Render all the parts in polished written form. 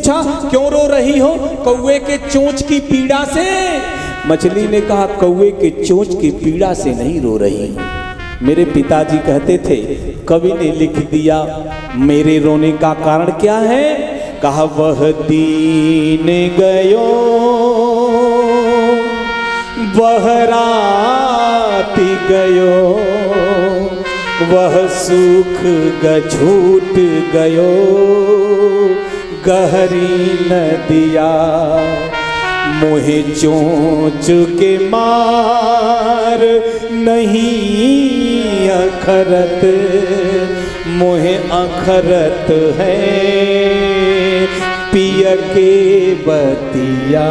पूछा क्यों रो रही हो? कौवे के चोंच की पीड़ा से। मछली ने कहा कौवे के चोंच की पीड़ा से नहीं रो रही हूं, मेरे पिताजी कहते थे, कवि ने लिख दिया मेरे रोने का कारण क्या है? कहा वह दीन गयो वह रात गयो वह सुख छूट गयो गहरी नदिया मोहे चोंच के मार नहीं अखरत मोहे अखरत है पिय के बतिया।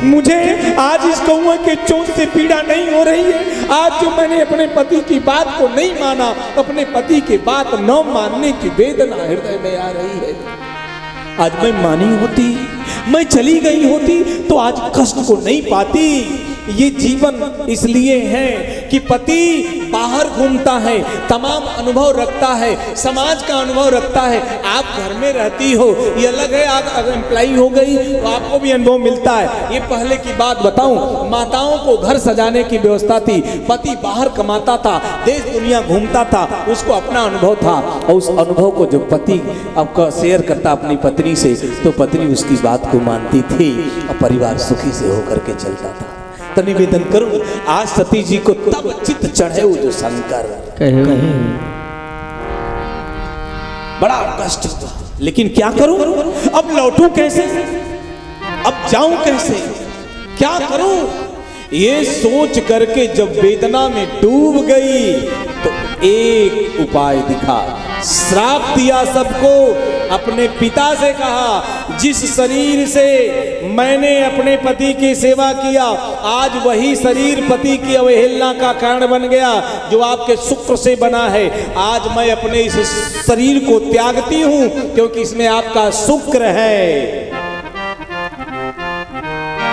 मुझे आज इस कौवे के चोंच से पीड़ा नहीं हो रही है। आज जो मैंने अपने पति की बात को नहीं माना, अपने पति की बात न मानने की वेदना हृदय में आ रही है। आज मैं मानी होती, मैं चली गई होती तो आज कष्ट को नहीं पाती। ये जीवन इसलिए है कि पति बाहर घूमता है, तमाम अनुभव रखता है, समाज का अनुभव रखता है। आप घर में रहती हो, ये अलग है। आप अगर एम्प्लॉई हो गई तो आपको भी अनुभव मिलता है। ये पहले की बात बताऊं, माताओं को घर सजाने की व्यवस्था थी, पति बाहर कमाता था, देश दुनिया घूमता था, उसको अपना अनुभव था। और उस अनुभव को जो पति आपका शेयर करता अपनी पत्नी से, तो पत्नी उसकी बात को मानती थी और परिवार सुखी से होकर के चलता था। तो निवेदन करूं, आज सती जी को तब चित्त चढ़े वो जो शंकर बड़ा कष्ट हुआ, लेकिन क्या करूं? अब लौटूं कैसे? अब जाऊं कैसे? क्या करूं? ये सोच करके जब वेदना में डूब गई तो एक उपाय दिखा, श्राप दिया सबको। अपने पिता से कहा जिस शरीर से मैंने अपने पति की सेवा किया, आज वही शरीर पति की अवहेलना का कारण बन गया जो आपके शुक्र से बना है। आज मैं अपने इस शरीर को त्यागती हूं क्योंकि इसमें आपका शुक्र है।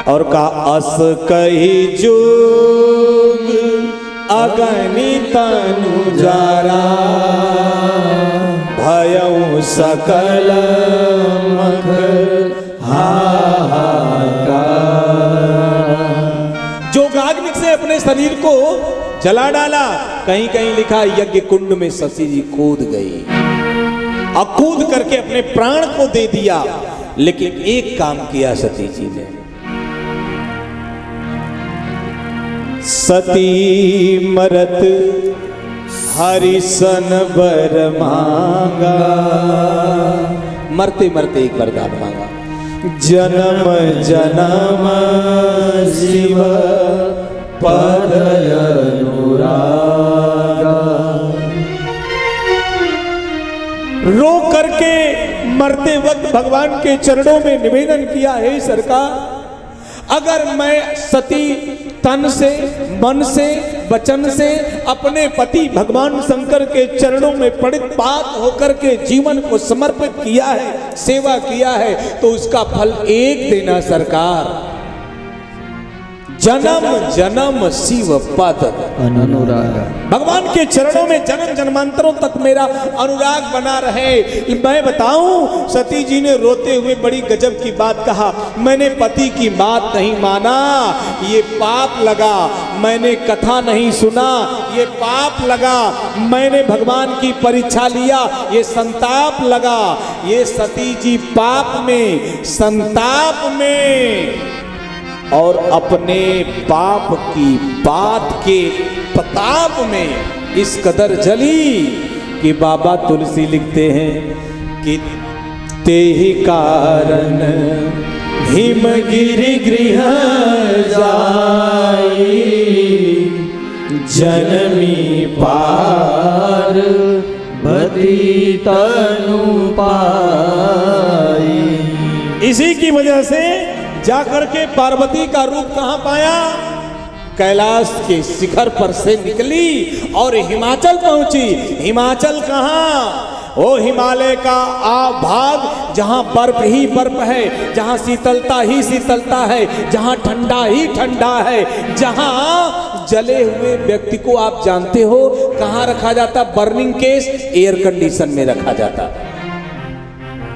और का अस कही जुग अगणित अनुजारा भयउ सकल मख हाहाकार। जोगाग्नि से अपने शरीर को जला डाला। कहीं कहीं लिखा यज्ञ कुंड में शशि जी कूद गई और कूद करके अपने प्राण को दे दिया। लेकिन एक काम किया सती जी ने, सती मरत हरिसन बर मांगा। मरते मरते एक वरदान मांगा, जन्म जन्म शिव पद अनुरागा। रो करके मरते वक्त भगवान के चरणों में निवेदन किया, हे सरकार, अगर मैं सती तन से, मन से, वचन से अपने पति भगवान शंकर के चरणों में प्रणिपात होकर के जीवन को समर्पित किया है, सेवा किया है, तो उसका फल एक देना सरकार, जन्म जन्म शिव पद अनुराग। भगवान के चरणों में जन्म जन्मांतरों तक मेरा अनुराग बना रहे। मैं बताऊं, सती जी ने रोते हुए बड़ी गजब की बात कहा, मैंने पति की बात नहीं माना, ये पाप लगा। मैंने कथा नहीं सुना, ये पाप लगा। मैंने भगवान की परीक्षा लिया, ये संताप लगा। ये सती जी पाप में, संताप में और अपने पाप की बात के प्रताप में इस कदर जली कि बाबा तुलसी लिखते हैं कि ते ही कारण हिमगिरि गृह जाई जनमी पार भती तनु पाई। इसी की वजह से जाकर के पार्वती का रूप कहां पाया? कैलाश के शिखर पर से निकली और हिमाचल पहुंची। हिमाचल कहां? वो हिमालय का भाग जहां बर्फ ही बर्फ है, जहां शीतलता ही शीतलता है, जहां ठंडा ही ठंडा है, जहां जले हुए व्यक्ति को आप जानते हो कहां रखा जाता? बर्निंग केस एयर कंडीशन में रखा जाता।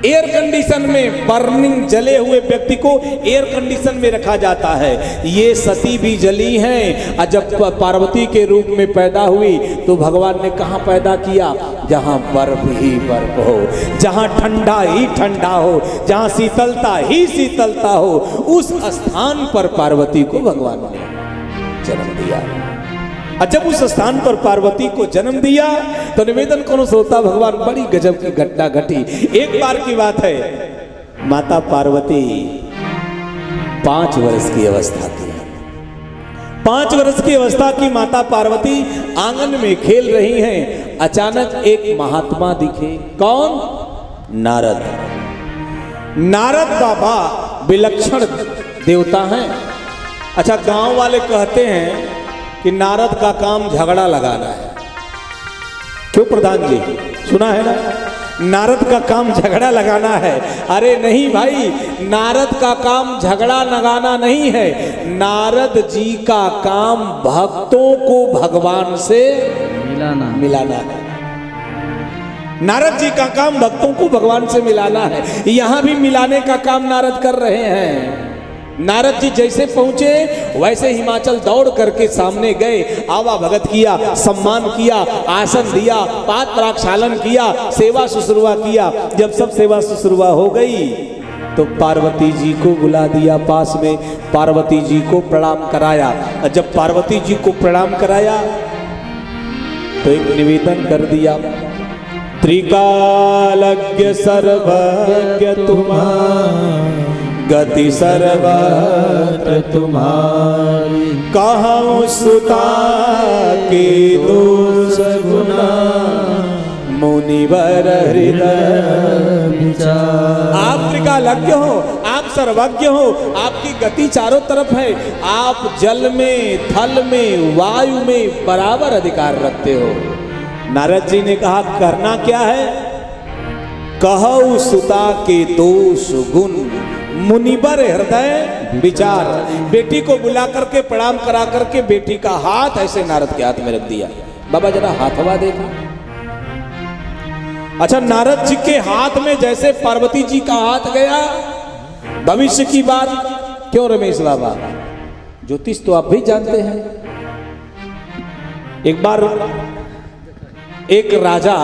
एयर कंडीशन में, बर्निंग जले हुए व्यक्ति को एयर कंडीशन में रखा जाता है। ये सती भी जली हैं और जब पार्वती के रूप में पैदा हुई तो भगवान ने कहाँ पैदा किया? जहाँ बर्फ ही बर्फ हो, जहाँ ठंडा ही ठंडा हो, जहाँ शीतलता ही शीतलता हो, उस स्थान पर पार्वती को भगवान ने जन्म दिया। और जब उस स्थान पर पार्वती को जन्म दिया तो निवेदन कौन सोता भगवान, बड़ी गजब की घटना घटी। एक बार की बात है, माता पार्वती 5 वर्ष की अवस्था की। 5 वर्ष की अवस्था की माता पार्वती आंगन में खेल रही हैं। अचानक एक महात्मा दिखे। कौन? नारद। नारद बाबा विलक्षण देवता हैं। अच्छा, गांव वाले कहते हैं कि नारद का काम झगड़ा लगाना है। क्यों प्रधान जी, सुना है ना? नारद का काम झगड़ा लगाना है। अरे नहीं भाई, नारद का काम झगड़ा लगाना नहीं है। नारद जी का काम भक्तों को भगवान से मिलाना है। नारद जी का काम भक्तों को भगवान से मिलाना है। यहां भी मिलाने का काम नारद कर रहे हैं। नारद जी जैसे पहुंचे वैसे हिमाचल दौड़ करके सामने गए, आवा भगत किया, सम्मान किया, आसन दिया, पात प्रक्षालन किया, सेवा शुश्रूषा किया। जब सब सेवा शुश्रूषा हो गई तो पार्वती जी को बुला दिया पास में, पार्वती जी को प्रणाम कराया। और जब पार्वती जी को प्रणाम कराया तो एक निवेदन कर दिया, त्रिकालज्ञ सर्वज्ञ तुम्हारा, गति सर्वत्र तुम्हारी, कहूँ सुता के दोष गुना, मुनिवर हृदय विचार। आप त्रिकालज्ञ हो, आप सर्वज्ञ हो, आपकी गति चारों तरफ है, आप जल में, थल में, वायु में बराबर अधिकार रखते हो। नारद जी ने कहा करना क्या है? कहु सुता के दोष गुण, मुनिवर हृदय विचार। बेटी को बुला करके प्रणाम करा करके बेटी का हाथ ऐसे नारद के हाथ में रख दिया। बाबा जरा हाथ हवा देखा। अच्छा, नारद जी के हाथ में जैसे पार्वती जी का हाथ गया, भविष्य की बात। क्यों रमेश बाबा, ज्योतिष तो आप भी जानते हैं। एक बार एक राजा